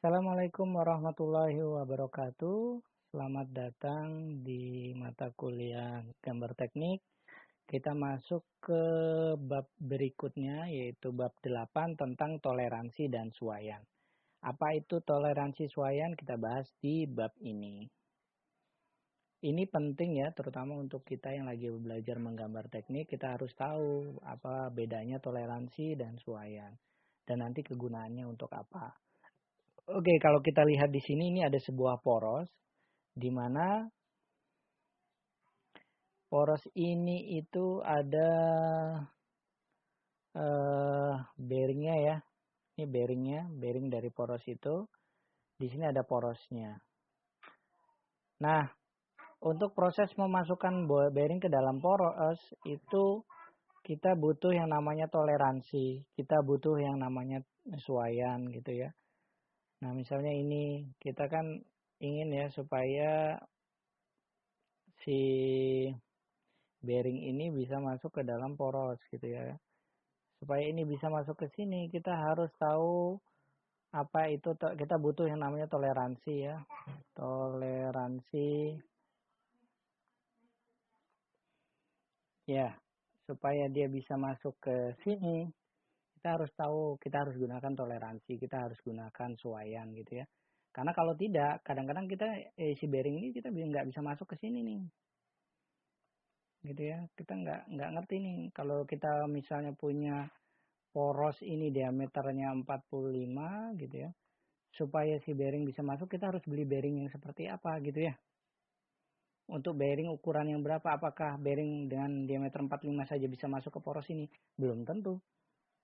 Assalamualaikum warahmatullahi wabarakatuh. Selamat datang di mata kuliah gambar teknik. Kita masuk ke bab berikutnya yaitu bab 8 tentang toleransi dan suaian. Apa itu toleransi suaian? Kita bahas di bab ini. Ini penting ya, terutama untuk kita yang lagi belajar menggambar teknik, kita harus tahu apa bedanya toleransi dan suaian. Dan nanti kegunaannya untuk apa. Oke, kalau kita lihat di sini ini ada sebuah poros di mana poros ini itu ada bearingnya ya. Ini bearingnya, bearing dari poros itu. Di sini ada porosnya. Nah, untuk proses memasukkan bearing ke dalam poros itu kita butuh yang namanya toleransi, kita butuh yang namanya suaian gitu ya. Nah, misalnya ini kita kan ingin ya supaya si bearing ini bisa masuk ke dalam poros gitu ya. Supaya ini bisa masuk ke sini, kita harus tahu apa itu, kita butuh yang namanya toleransi ya. Toleransi ya, supaya dia bisa masuk ke sini, kita harus tahu, kita harus gunakan toleransi, kita harus gunakan suaian gitu ya. Karena kalau tidak, kadang-kadang kita si bearing ini kita nggak bisa masuk ke sini nih. Gitu ya, kita nggak ngerti nih. Kalau kita misalnya punya poros ini diameternya 45 gitu ya. Supaya si bearing bisa masuk, kita harus beli bearing yang seperti apa gitu ya. Untuk bearing ukuran yang berapa, apakah bearing dengan diameter 45 saja bisa masuk ke poros ini? Belum tentu.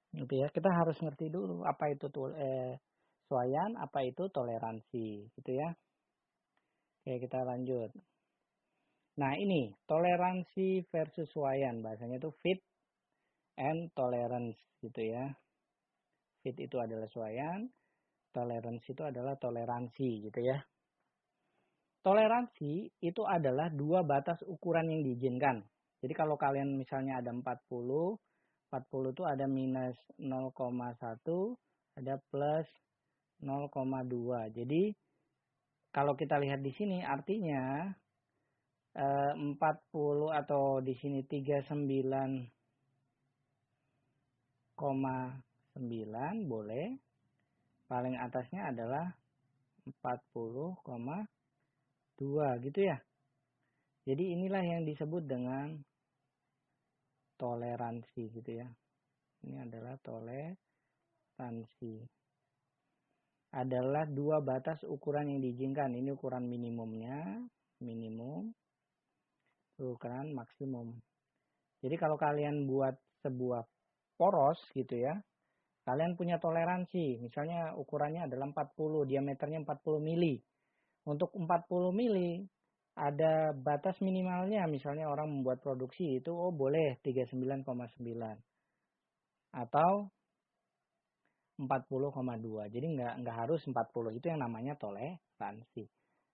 Gitu ya. Kita harus ngerti dulu apa itu suaian, apa itu toleransi gitu ya. Oke, kita lanjut. Nah, ini toleransi versus suaian, bahasanya itu fit and tolerance gitu ya. Fit itu adalah suaian, tolerance itu adalah toleransi gitu ya. Toleransi itu adalah dua batas ukuran yang diizinkan. Jadi kalau kalian misalnya ada 40 itu ada minus 0,1, ada plus 0,2. Jadi kalau kita lihat di sini artinya 40 atau di sini 39,9 boleh. Paling atasnya adalah 40,2 gitu ya. Jadi inilah yang disebut dengan toleransi gitu ya. Ini adalah toleransi. Adalah dua batas ukuran yang diizinkan. Ini ukuran minimumnya, minimum, ukuran maksimum. Jadi kalau kalian buat sebuah poros gitu ya, kalian punya toleransi. Misalnya ukurannya adalah 40, diameternya 40 mili. Untuk 40 mili ada batas minimalnya, misalnya orang membuat produksi itu boleh 39,9 atau 40,2. Jadi nggak harus 40, itu yang namanya toleransi.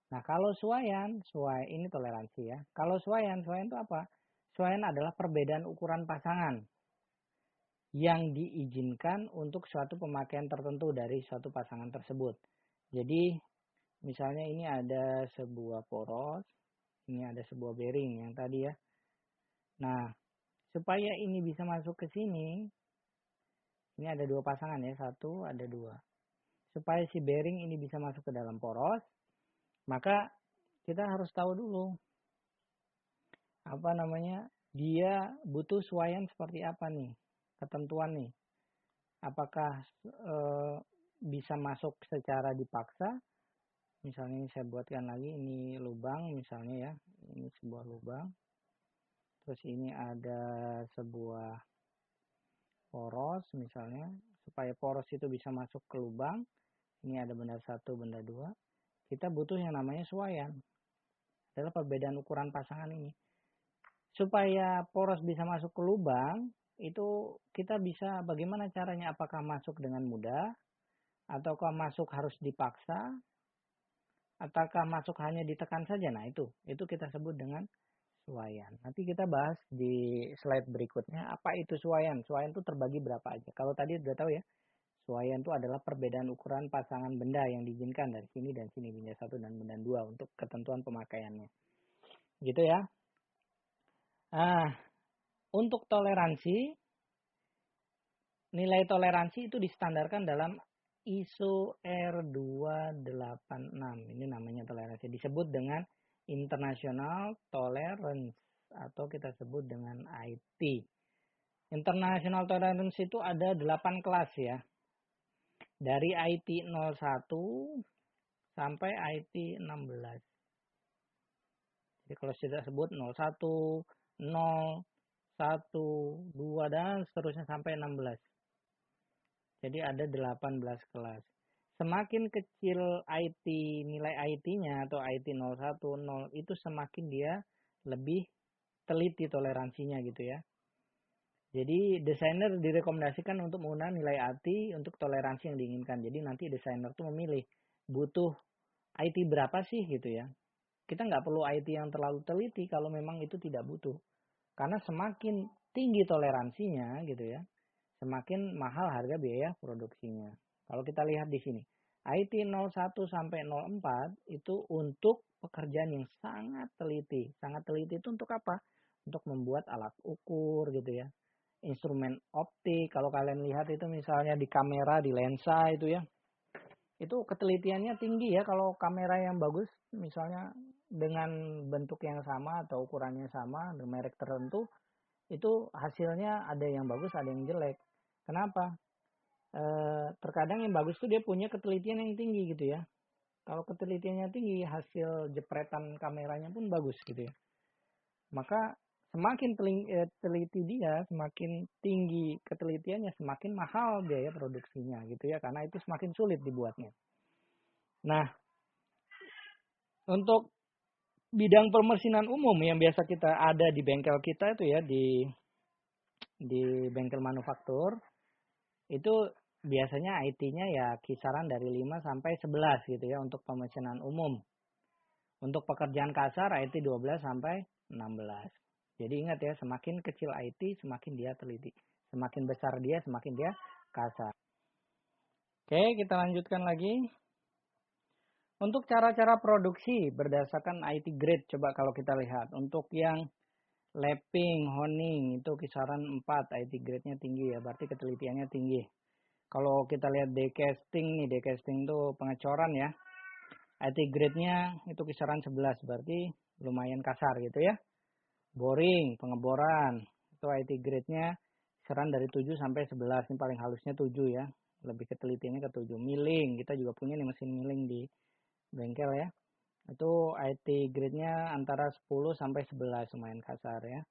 Nah, kalau suaian ini toleransi ya. Kalau suaian itu apa? Suaian adalah perbedaan ukuran pasangan yang diizinkan untuk suatu pemakaian tertentu dari suatu pasangan tersebut. Jadi, misalnya ini ada sebuah poros, ini ada sebuah bearing yang tadi ya. Nah, supaya ini bisa masuk ke sini, ini ada dua pasangan ya, satu ada dua. Supaya si bearing ini bisa masuk ke dalam poros, maka kita harus tahu dulu apa namanya, dia butuh suaian seperti apa nih, ketentuan nih. Apakah bisa masuk secara dipaksa? Misalnya ini saya buatkan lagi, ini lubang misalnya ya, ini sebuah lubang. Terus ini ada sebuah poros misalnya, supaya poros itu bisa masuk ke lubang. Ini ada benda satu, benda dua. Kita butuh yang namanya suaian. Adalah perbedaan ukuran pasangan ini. Supaya poros bisa masuk ke lubang, itu kita bisa bagaimana caranya, apakah masuk dengan mudah, ataukah masuk harus dipaksa, ataukah masuk hanya ditekan saja. Nah itu kita sebut dengan suaian. Nanti kita bahas di slide berikutnya apa itu suaian. Suaian itu terbagi berapa aja. Kalau tadi udah tahu ya, Suaian itu adalah perbedaan ukuran pasangan benda yang diizinkan dari sini dan sini, benda 1 dan benda 2 untuk ketentuan pemakaiannya. Gitu ya. Nah, untuk toleransi, nilai toleransi itu distandarkan dalam ISO R286. Ini namanya toleransi. Disebut dengan International Tolerance atau kita sebut dengan IT. International Tolerance itu ada 8 kelas ya. Dari IT 01 sampai IT 16. Jadi kalau sudah sebut 01, 0, 1, 2 dan seterusnya sampai 16. Jadi ada 18 kelas. Semakin kecil IT, nilai IT-nya atau IT 01, 0 itu semakin dia lebih teliti toleransinya gitu ya. Jadi desainer direkomendasikan untuk menggunakan nilai IT untuk toleransi yang diinginkan. Jadi nanti desainer tuh memilih butuh IT berapa sih gitu ya. Kita nggak perlu IT yang terlalu teliti kalau memang itu tidak butuh. Karena semakin tinggi toleransinya gitu ya, semakin mahal harga biaya produksinya. Kalau kita lihat di sini, IT 01 sampai 04 itu untuk pekerjaan yang sangat teliti. Sangat teliti itu untuk apa? Untuk membuat alat ukur gitu ya. Instrumen optik, kalau kalian lihat itu misalnya di kamera, di lensa itu ya. Itu ketelitiannya tinggi ya kalau kamera yang bagus misalnya dengan bentuk yang sama atau ukurannya sama, dengan merek tertentu, itu hasilnya ada yang bagus, ada yang jelek. Kenapa? Terkadang yang bagus tuh dia punya ketelitian yang tinggi gitu ya. Kalau ketelitiannya tinggi, hasil jepretan kameranya pun bagus gitu ya. Maka semakin teliti dia, semakin tinggi ketelitiannya, semakin mahal biaya produksinya gitu ya. Karena itu semakin sulit dibuatnya. Nah, untuk bidang permesinan umum yang biasa kita ada di bengkel kita itu ya, di bengkel manufaktur, itu biasanya IT-nya ya kisaran dari 5 sampai 11 gitu ya untuk pemesanan umum. Untuk pekerjaan kasar IT 12 sampai 16. Jadi ingat ya, semakin kecil IT semakin dia teliti. Semakin besar dia semakin dia kasar. Oke, kita lanjutkan lagi. Untuk cara-cara produksi berdasarkan IT grade, coba kalau kita lihat. Untuk yang lapping, honing itu kisaran 4, IT grade-nya tinggi ya, berarti ketelitiannya tinggi. Kalau kita lihat decasting nih, decasting itu pengecoran ya. IT grade-nya itu kisaran 11, berarti lumayan kasar gitu ya. Boring, pengeboran, itu IT grade-nya kisaran dari 7 sampai 11, ini paling halusnya 7 ya. Lebih ketelitiannya ke 7. Milling, kita juga punya nih mesin milling di bengkel ya. Itu IT grade-nya antara 10 sampai 11, lumayan kasar ya.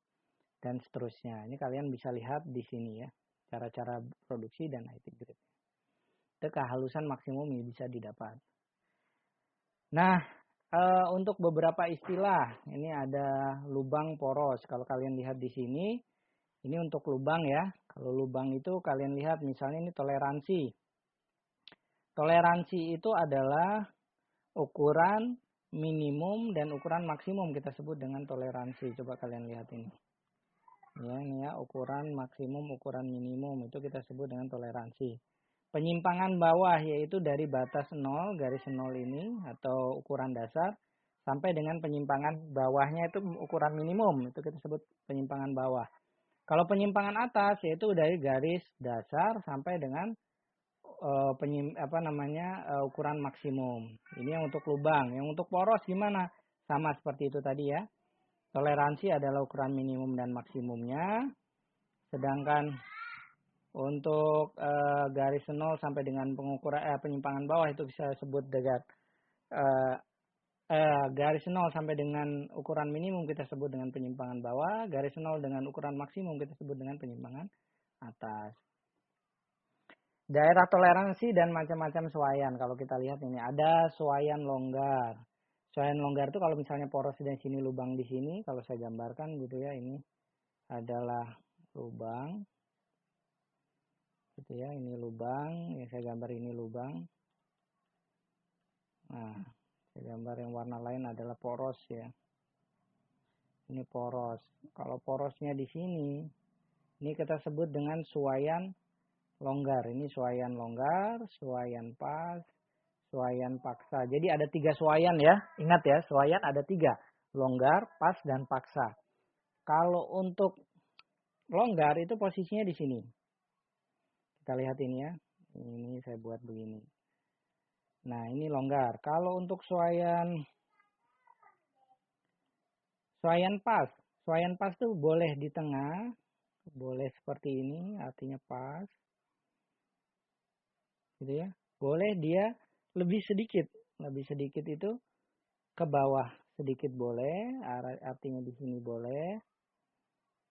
Dan seterusnya. Ini kalian bisa lihat di sini ya. Cara-cara produksi dan IT grade. Itu kehalusan maksimum yang bisa didapat. Nah, untuk beberapa istilah, ini ada lubang poros. Kalau kalian lihat di sini, ini untuk lubang ya. Kalau lubang itu kalian lihat misalnya ini toleransi. Toleransi itu adalah ukuran minimum dan ukuran maksimum, kita sebut dengan toleransi. Coba kalian lihat ini. Ya, ini ya, ukuran maksimum, ukuran minimum itu kita sebut dengan toleransi. Penyimpangan bawah yaitu dari batas 0, garis 0 ini atau ukuran dasar sampai dengan penyimpangan bawahnya itu ukuran minimum, itu kita sebut penyimpangan bawah. Kalau penyimpangan atas yaitu dari garis dasar sampai dengan ukuran maksimum. Ini yang untuk lubang. Yang untuk poros gimana? Sama seperti itu tadi ya. Toleransi adalah ukuran minimum dan maksimumnya. Sedangkan untuk garis 0 sampai dengan penyimpangan bawah itu bisa sebut dengan garis 0 sampai dengan ukuran minimum kita sebut dengan penyimpangan bawah. Garis 0 dengan ukuran maksimum kita sebut dengan penyimpangan atas. Daerah toleransi dan macam-macam suaian. Kalau kita lihat ini ada suaian longgar. Suaian longgar itu kalau misalnya poros di sini, lubang di sini, kalau saya gambarkan gitu ya, ini adalah lubang. Gitu ya, ini lubang, yang saya gambar ini lubang. Nah, saya gambar yang warna lain adalah poros ya. Ini poros. Kalau porosnya di sini, ini kita sebut dengan suaian longgar. Ini suaian longgar, suaian pas, suaian paksa. Jadi ada 3 suaian ya. Ingat ya, suaian ada 3. Longgar, pas, dan paksa. Kalau untuk longgar itu posisinya di sini. Kita lihat ini ya. Ini saya buat begini. Nah, ini longgar. Kalau untuk suaian pas. Suaian pas tuh boleh di tengah, boleh seperti ini, artinya pas. Gitu ya. Boleh dia lebih sedikit. Lebih sedikit itu ke bawah sedikit boleh, artinya di sini boleh.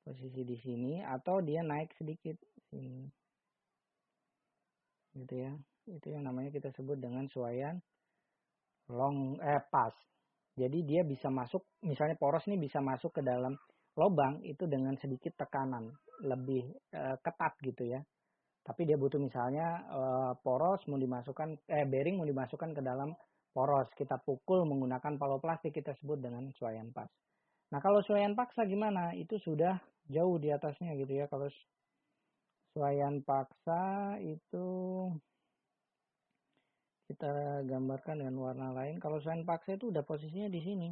Posisi di sini atau dia naik sedikit sini. Gitu ya. Itu yang namanya kita sebut dengan suaian pas. Jadi dia bisa masuk, misalnya poros ini bisa masuk ke dalam lubang itu dengan sedikit tekanan, lebih ketat gitu ya. Tapi dia butuh misalnya poros mau dimasukkan, bearing mau dimasukkan ke dalam poros, kita pukul menggunakan palu plastik, kita sebut dengan suaian pas. Nah kalau suaian paksa gimana? Itu sudah jauh di atasnya gitu ya. Kalau suaian paksa itu kita gambarkan dengan warna lain. Kalau suaian paksa itu udah posisinya di sini.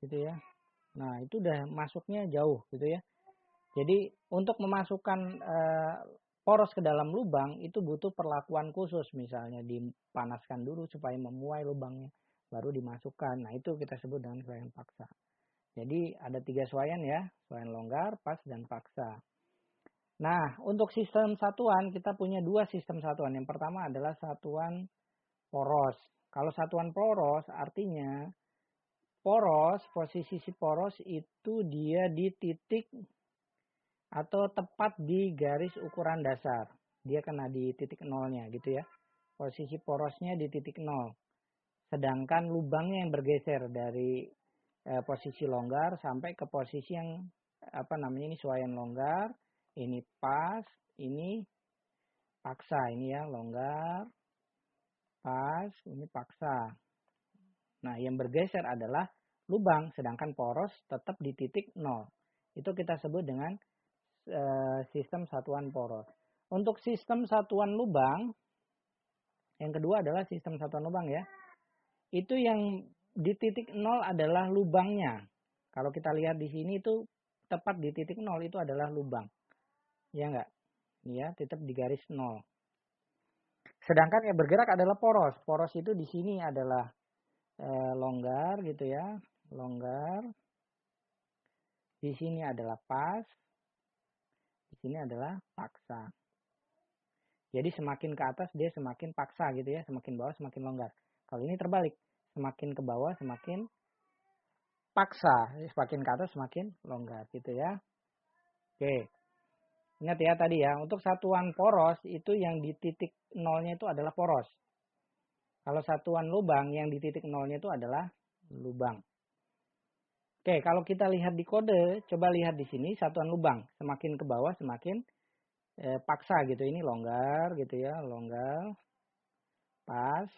Gitu ya. Nah, itu udah masuknya jauh gitu ya. Jadi untuk memasukkan poros ke dalam lubang itu butuh perlakuan khusus, misalnya dipanaskan dulu supaya memuai lubangnya, baru dimasukkan. Nah, itu kita sebut dengan suaian paksa. Jadi ada 3 suaian ya, suaian longgar, pas, dan paksa. Nah, untuk sistem satuan kita punya 2 sistem satuan. Yang pertama adalah satuan poros. Kalau satuan poros artinya poros, posisi si poros itu dia di titik atau tepat di garis ukuran dasar. Dia kena di titik nolnya gitu ya. Posisi porosnya di titik nol. Sedangkan lubangnya yang bergeser dari posisi longgar sampai ke posisi yang ini suaian longgar, ini pas, ini paksa, ini ya longgar, pas, ini paksa. Nah, yang bergeser adalah lubang, sedangkan poros tetap di titik nol. Itu kita sebut dengan sistem satuan poros. Untuk sistem satuan lubang, yang kedua adalah sistem satuan lubang ya. Itu yang di titik nol adalah lubangnya. Kalau kita lihat di sini itu tepat di titik nol itu adalah lubang. Ya enggak? Ya, tetap di garis nol. Sedangkan yang bergerak adalah poros. Poros itu di sini adalah longgar gitu ya. Longgar. Di sini adalah pas. Di sini adalah paksa. Jadi semakin ke atas dia semakin paksa gitu ya. Semakin bawah semakin longgar. Kalau ini terbalik. Semakin ke bawah semakin paksa. Semakin ke atas semakin longgar gitu ya. Oke. Ingat ya tadi ya. Untuk satuan poros itu yang di titik nolnya itu adalah poros. Kalau satuan lubang yang di titik nolnya itu adalah lubang. Oke, kalau kita lihat di kode, coba lihat di sini satuan lubang. Semakin ke bawah semakin paksa gitu. Ini longgar gitu ya. Longgar, pas,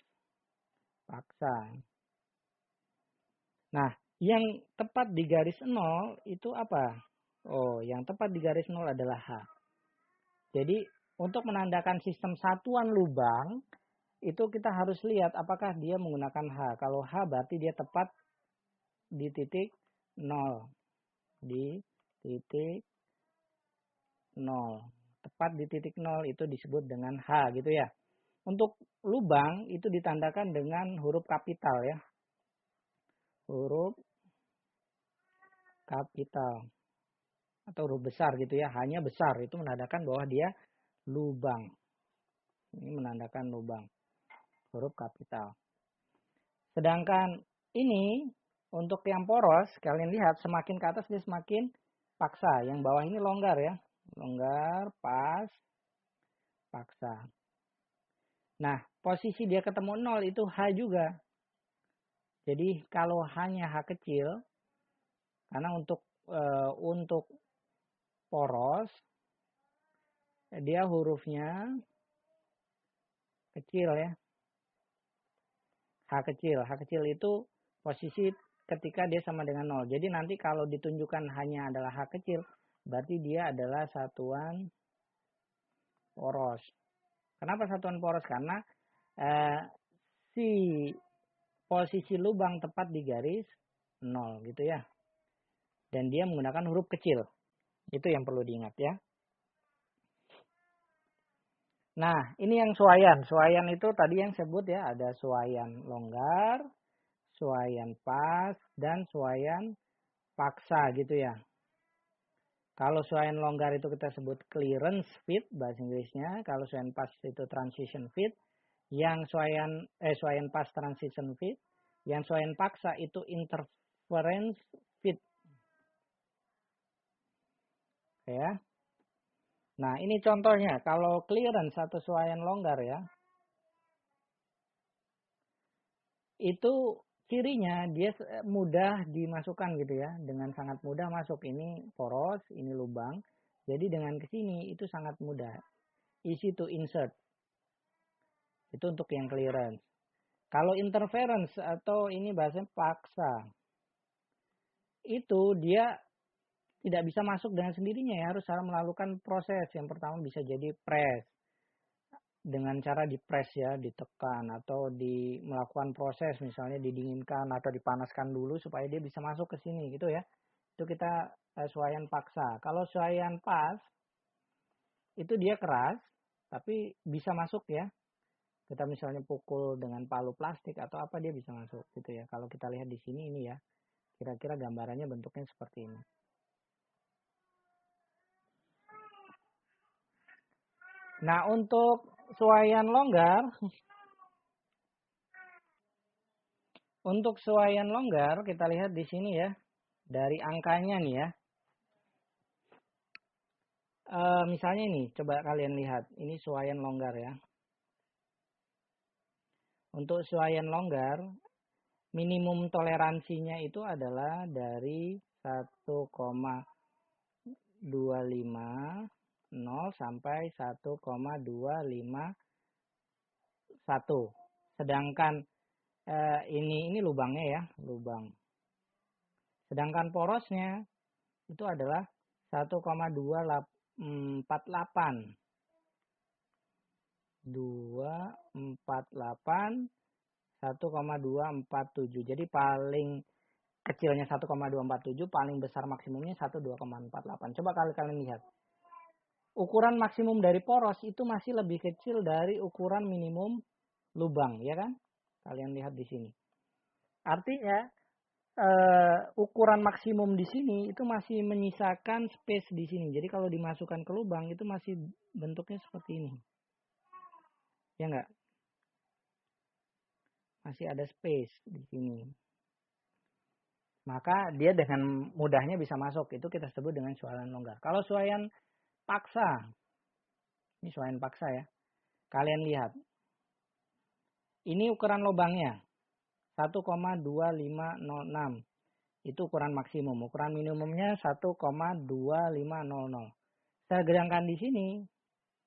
paksa. Nah, yang tepat di garis nol itu apa? Oh, yang tepat di garis nol adalah H. Jadi, untuk menandakan sistem satuan lubang, itu kita harus lihat apakah dia menggunakan H. Kalau H berarti dia tepat di titik nol. Di titik nol. Tepat di titik nol itu disebut dengan H gitu ya. Untuk lubang itu ditandakan dengan huruf kapital ya. Huruf kapital. Atau huruf besar gitu ya. Hanya besar itu menandakan bahwa dia lubang. Ini menandakan lubang. Huruf kapital. Sedangkan ini untuk yang poros, kalian lihat semakin ke atas dia semakin paksa. Yang bawah ini longgar ya. Longgar, pas, paksa. Nah, posisi dia ketemu 0 itu H juga. Jadi kalau hanya H kecil, karena untuk poros, dia hurufnya kecil ya. H kecil. H kecil itu posisi ketika dia sama dengan 0. Jadi nanti kalau ditunjukkan hanya adalah H kecil, berarti dia adalah satuan poros. Kenapa satuan poros? Karena si posisi lubang tepat di garis 0 gitu ya. Dan dia menggunakan huruf kecil. Itu yang perlu diingat ya. Nah, ini yang suaian. Suaian itu tadi yang sebut ya, ada suaian longgar, suaian pas, dan suaian paksa gitu ya. Kalau suaian longgar itu kita sebut clearance fit bahasa Inggrisnya. Kalau suaian pas itu transition fit. Yang suaian pas transition fit. Yang suaian paksa itu interference fit. Ya. Nah, ini contohnya. Kalau clearance atau suaian longgar ya. Itu cirinya dia mudah dimasukkan gitu ya. Dengan sangat mudah masuk. Ini poros, ini lubang. Jadi dengan kesini itu sangat mudah. Easy to insert. Itu untuk yang clearance. Kalau interference atau ini bahasanya paksa. Itu dia tidak bisa masuk dengan sendirinya ya. Harus melakukan proses. Yang pertama bisa jadi press. Dengan cara dipres ya, ditekan atau melakukan proses misalnya didinginkan atau dipanaskan dulu supaya dia bisa masuk ke sini gitu ya. Itu kita suaian paksa. Kalau suaian pas itu dia keras tapi bisa masuk ya. Kita misalnya pukul dengan palu plastik atau apa dia bisa masuk gitu ya. Kalau kita lihat di sini ini ya. Kira-kira gambarannya bentuknya seperti ini. Nah, untuk suaian longgar, kita lihat di sini ya. Dari angkanya nih ya. Misalnya ini, coba kalian lihat. Ini suaian longgar ya. Untuk suaian longgar, minimum toleransinya itu adalah dari 1,250 sampai 1,251. Sedangkan ini lubangnya ya, lubang. Sedangkan porosnya itu adalah 1,248. 248 1,247. Jadi paling kecilnya 1,247, paling besar maksimumnya 12,48. Coba kalian lihat. Ukuran maksimum dari poros itu masih lebih kecil dari ukuran minimum lubang, ya kan? Kalian lihat di sini. Artinya ukuran maksimum di sini itu masih menyisakan space di sini. Jadi kalau dimasukkan ke lubang itu masih bentuknya seperti ini. Ya enggak? Masih ada space di sini. Maka dia dengan mudahnya bisa masuk. Itu kita sebut dengan suaian longgar. Kalau suaian paksa. Ini suaian paksa ya. Kalian lihat. Ini ukuran lubangnya. 1,2506. Itu ukuran maksimum. Ukuran minimumnya 1,2500. Sedangkan di sini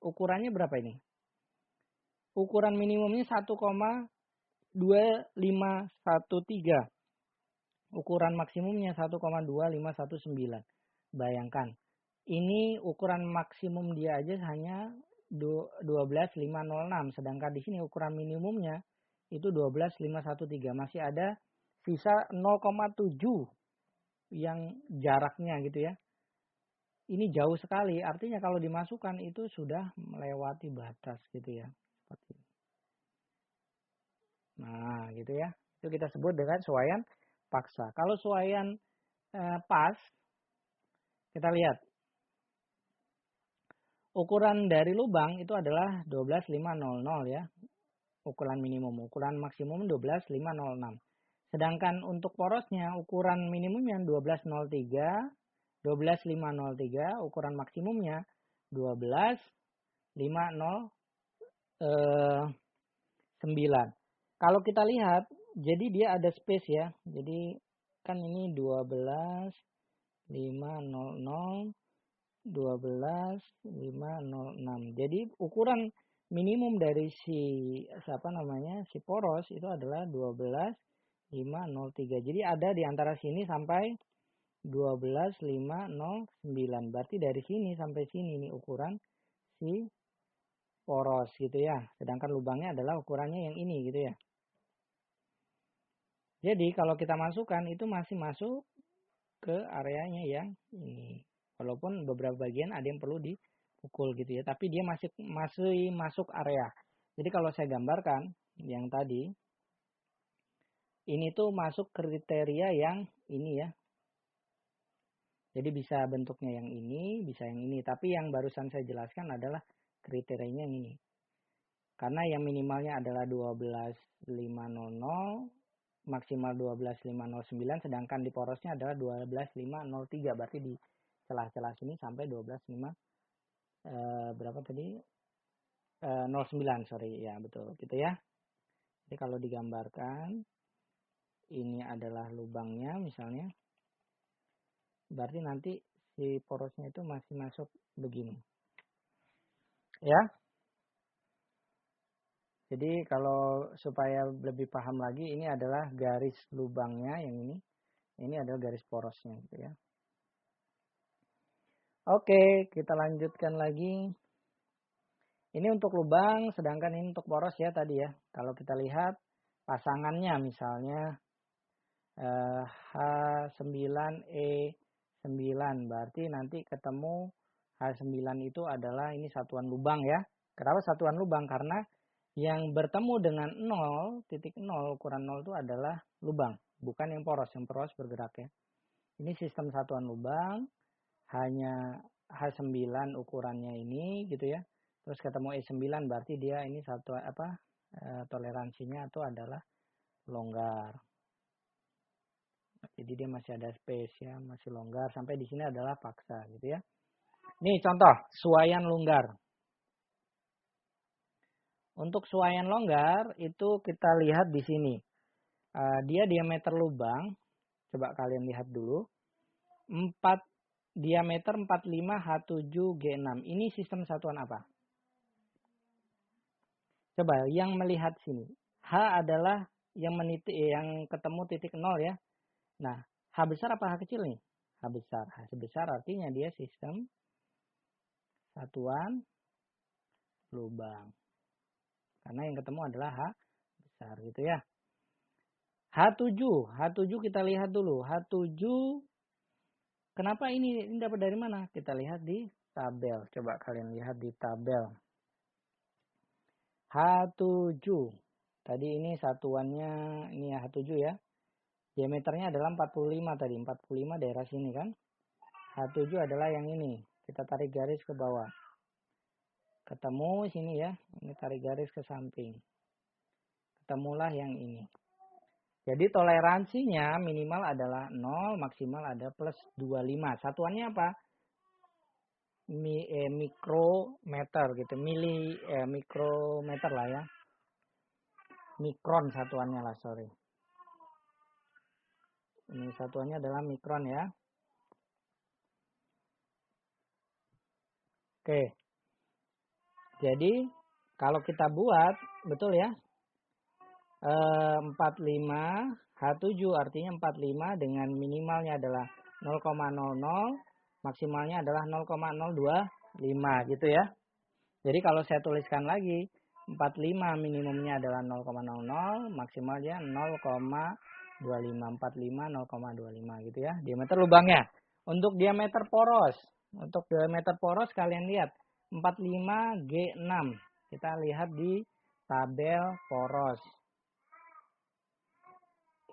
ukurannya berapa ini? Ukuran minimumnya 1,2513. Ukuran maksimumnya 1,2519. Bayangkan. Ini ukuran maksimum dia aja hanya 12,506. Sedangkan di sini ukuran minimumnya itu 12,513. Masih ada sisa 0,7 yang jaraknya gitu ya. Ini jauh sekali. Artinya kalau dimasukkan itu sudah melewati batas gitu ya. Seperti ini. Nah gitu ya. Itu kita sebut dengan suaian paksa. Kalau suaian pas, kita lihat. Ukuran dari lubang itu adalah 12,500 ya. Ukuran minimum. Ukuran maksimum 12,506. Sedangkan untuk porosnya ukuran minimumnya 12,03. 12,503. Ukuran maksimumnya 12,509. Kalau kita lihat, jadi dia ada space ya. Jadi kan ini 12,500, 12,506. Jadi ukuran minimum dari si poros itu adalah 12,509. 12.503. Jadi ada di antara sini sampai 12.509. Berarti dari sini sampai sini ini ukuran si poros gitu ya. Sedangkan lubangnya adalah ukurannya yang ini gitu ya. Jadi kalau kita masukkan itu masih masuk ke areanya yang ini. Walaupun beberapa bagian ada yang perlu dipukul gitu ya. Tapi dia masih masuk area. Jadi kalau saya gambarkan yang tadi. Ini tuh masuk kriteria yang ini ya. Jadi bisa bentuknya yang ini, bisa yang ini. Tapi yang barusan saya jelaskan adalah kriterianya yang ini. Karena yang minimalnya adalah 12.500, maksimal 12.509, sedangkan di porosnya adalah 12.503. Berarti di celah-celah sini sampai 12.5 berapa tadi? 09, sorry. Ya, betul. Gitu ya. Jadi kalau digambarkan, ini adalah lubangnya misalnya. Berarti nanti si porosnya itu masih masuk begini. Ya. Jadi kalau supaya lebih paham lagi, ini adalah garis lubangnya yang ini. Ini adalah garis porosnya gitu ya. Oke, kita lanjutkan lagi. Ini untuk lubang, sedangkan ini untuk poros ya tadi ya. Kalau kita lihat pasangannya misalnya H9E9, berarti nanti ketemu H9 itu adalah ini satuan lubang ya. Kenapa satuan lubang? Karena yang bertemu dengan 0.0, ukuran 0 itu adalah lubang, bukan yang poros. Yang poros bergerak ya. Ini sistem satuan lubang, hanya H9 ukurannya ini gitu ya. Terus ketemu E9 berarti dia ini satu toleransinya itu adalah longgar. Jadi dia masih ada space ya, masih longgar. Sampai di sini adalah paksa gitu ya. Nih contoh, suaian longgar. Untuk suaian longgar itu kita lihat di sini. Dia diameter lubang, coba kalian lihat dulu. Diameter 45H7G6. Ini sistem satuan apa? Coba yang melihat sini. H adalah yang ketemu titik 0 ya. Nah, H besar apa H kecil nih? H besar. H besar artinya dia sistem satuan lubang. Karena yang ketemu adalah H besar gitu ya. H7 kita lihat dulu. H7 kenapa ini dapat dari mana? Kita lihat di tabel. Coba kalian lihat di tabel. H7. Tadi ini satuannya ini ya H7 ya. Diameternya adalah 45 tadi. 45 daerah sini kan. H7 adalah yang ini. Kita tarik garis ke bawah. Ketemu sini ya. Ini tarik garis ke samping. Ketemulah yang ini. Jadi toleransinya minimal adalah 0, maksimal ada plus 25. Satuannya apa? Mikrometer gitu. Mikrometer lah ya. Mikron satuannya lah, sorry. Ini satuannya adalah mikron ya. Oke. Jadi kalau kita buat, betul ya. 45 H7 artinya 45 dengan minimalnya adalah 0,00, maksimalnya adalah 0,025 gitu ya. Jadi kalau saya tuliskan lagi 45 minimumnya adalah 0,00, maksimalnya 0,25, 45 0,25 gitu ya. Diameter lubangnya. Untuk diameter poros, kalian lihat 45G6. Kita lihat di tabel poros.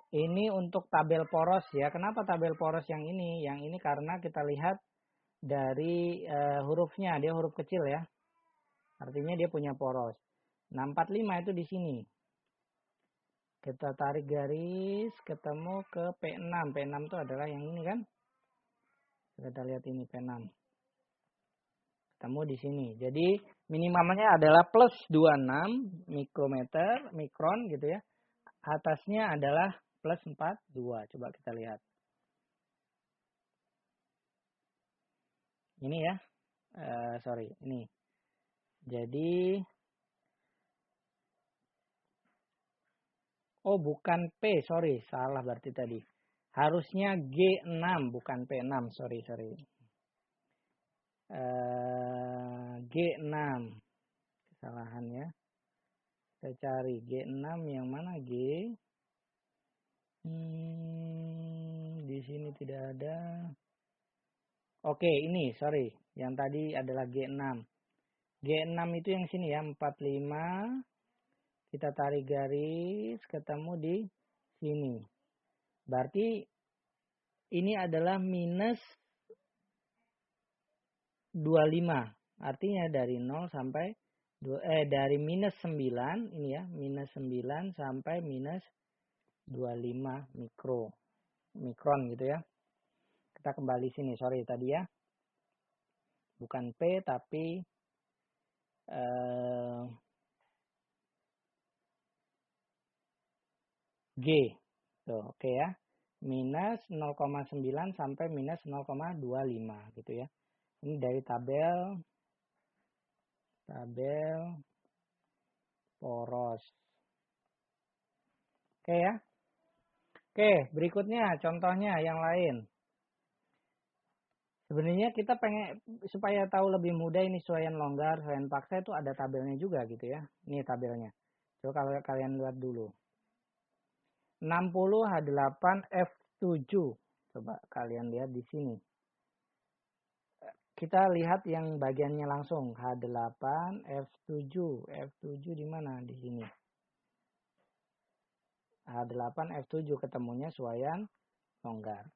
Ini untuk tabel poros ya. Kenapa tabel poros yang ini? Yang ini karena kita lihat dari hurufnya, dia huruf kecil ya. Artinya dia punya poros. Nah, 45 itu di sini. Kita tarik garis, ketemu ke P6. P6 itu adalah yang ini kan? Kita lihat ini P6. Ketemu di sini. Jadi minimalnya adalah plus 26 mikron gitu ya. Atasnya adalah plus 42. Coba kita lihat. Ini ya. Sorry, ini. Jadi Oh, bukan P, sorry, salah berarti tadi. Harusnya G6, bukan P6, sorry. G6, kesalahan ya. Kita cari G6 yang mana G? Di sini tidak ada. Oke, ini, sorry. Yang tadi adalah G6. G6 itu yang sini ya, 45. Kita tarik garis, ketemu di sini. Berarti ini adalah minus 25. Artinya dari 0 sampai dari minus 9 ini ya, minus 9 sampai minus 25 mikron gitu ya. Kita kembali sini, sorry tadi ya. Bukan P tapi G. Tuh, oke ya. Minus 0,9 sampai minus 0,25 gitu ya. Ini dari tabel poros. Oke ya. Oke, berikutnya contohnya yang lain. Sebenarnya kita pengen supaya tahu lebih mudah ini suaian longgar, suaian paksa itu ada tabelnya juga gitu ya. Ini tabelnya. Coba kalau kalian lihat dulu. 60 H8 F7. Coba kalian lihat di sini. Kita lihat yang bagiannya langsung. H8 F7. F7 di mana? Di sini. H8 F7 ketemunya suaian longgar.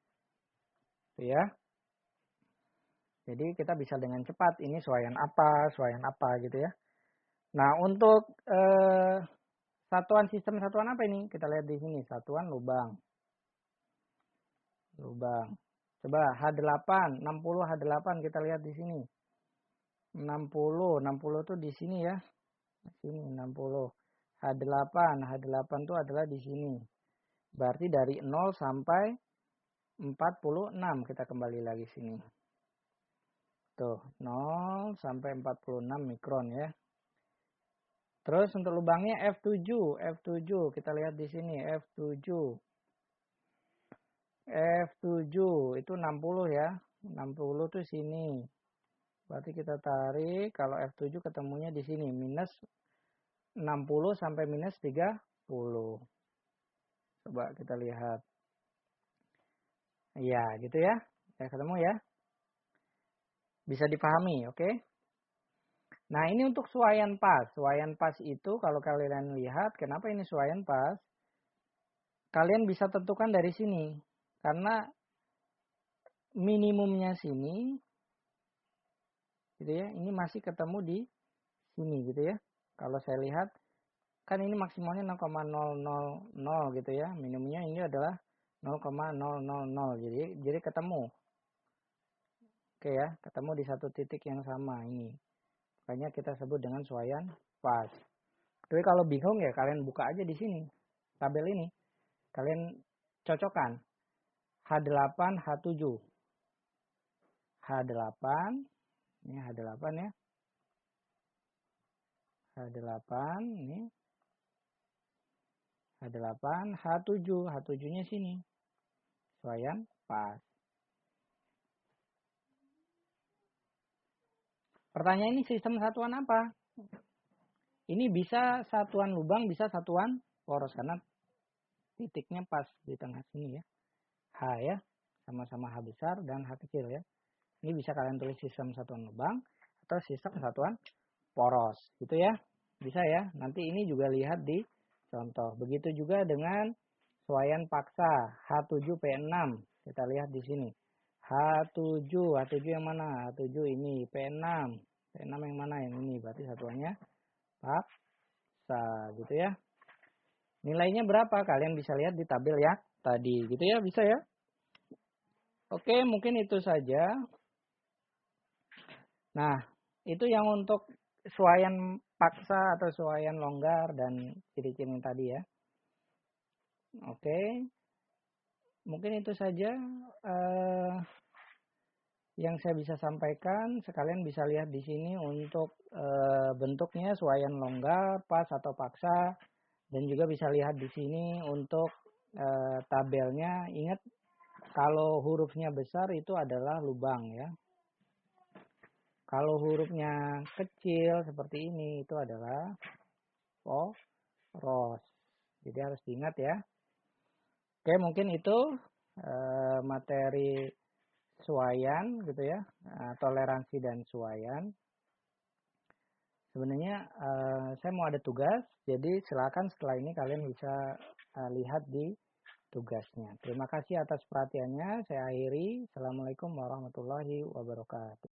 Itu ya. Jadi kita bisa dengan cepat ini suaian apa gitu ya. Nah, untuk sistem satuan apa ini? Kita lihat di sini, satuan lubang. Coba H8, 60 H8 kita lihat di sini. 60 itu di sini ya. Sini 60. H8 itu adalah di sini. Berarti dari 0 sampai 46 kita kembali lagi sini. Tuh, 0 sampai 46 mikron ya. Terus untuk lubangnya F7 kita lihat di sini F7 itu 60 ya. 60 tuh sini. Berarti kita tarik kalau F7 ketemunya di sini minus 60 sampai minus 30. Coba kita lihat. Iya, gitu ya. Ya ketemu ya. Bisa dipahami, oke? Nah, ini untuk suaian pas. Suaian pas itu kalau kalian lihat, kenapa ini suaian pas? Kalian bisa tentukan dari sini. Karena minimumnya sini, gitu ya, ini masih ketemu di sini gitu ya. Kalau saya lihat, kan ini maksimalnya 0,000 gitu ya. Minimumnya ini adalah 0,000. Jadi ketemu. Oke ya, ketemu di satu titik yang sama ini. Makanya kita sebut dengan suaian pas. Tapi kalau bingung ya kalian buka aja di sini. Tabel ini. Kalian cocokkan. H8, H7. H8. Ini H8 ya. H8 ini. H8, H7. H7-nya sini. Suaian pas. Pertanyaan ini sistem satuan apa? Ini bisa satuan lubang, bisa satuan poros. Karena titiknya pas di tengah sini ya. H ya. Sama-sama H besar dan H kecil ya. Ini bisa kalian tulis sistem satuan lubang atau sistem satuan poros. Gitu ya. Bisa ya. Nanti ini juga lihat di contoh. Begitu juga dengan suaian paksa H7P6. Kita lihat di sini. H7 yang mana? H7 ini. P6 yang mana? Yang ini. Berarti satuannya paksa. Gitu ya. Nilainya berapa? Kalian bisa lihat di tabel ya tadi. Gitu ya. Bisa ya. Oke, mungkin itu saja. Nah, itu yang untuk suaian paksa atau suaian longgar dan ciri-ciri tadi ya. Oke, mungkin itu saja yang saya bisa sampaikan. Sekalian bisa lihat di sini untuk bentuknya suaian longgar, pas atau paksa Dan juga bisa lihat di sini untuk tabelnya. Ingat, kalau hurufnya besar itu adalah lubang ya. Kalau hurufnya kecil seperti ini itu adalah poros. Jadi harus diingat ya. Oke, mungkin itu materi suaian gitu ya, toleransi dan suaian. Sebenarnya saya mau ada tugas, jadi silakan setelah ini kalian bisa lihat di tugasnya. Terima kasih atas perhatiannya. Saya akhiri. Assalamualaikum warahmatullahi wabarakatuh.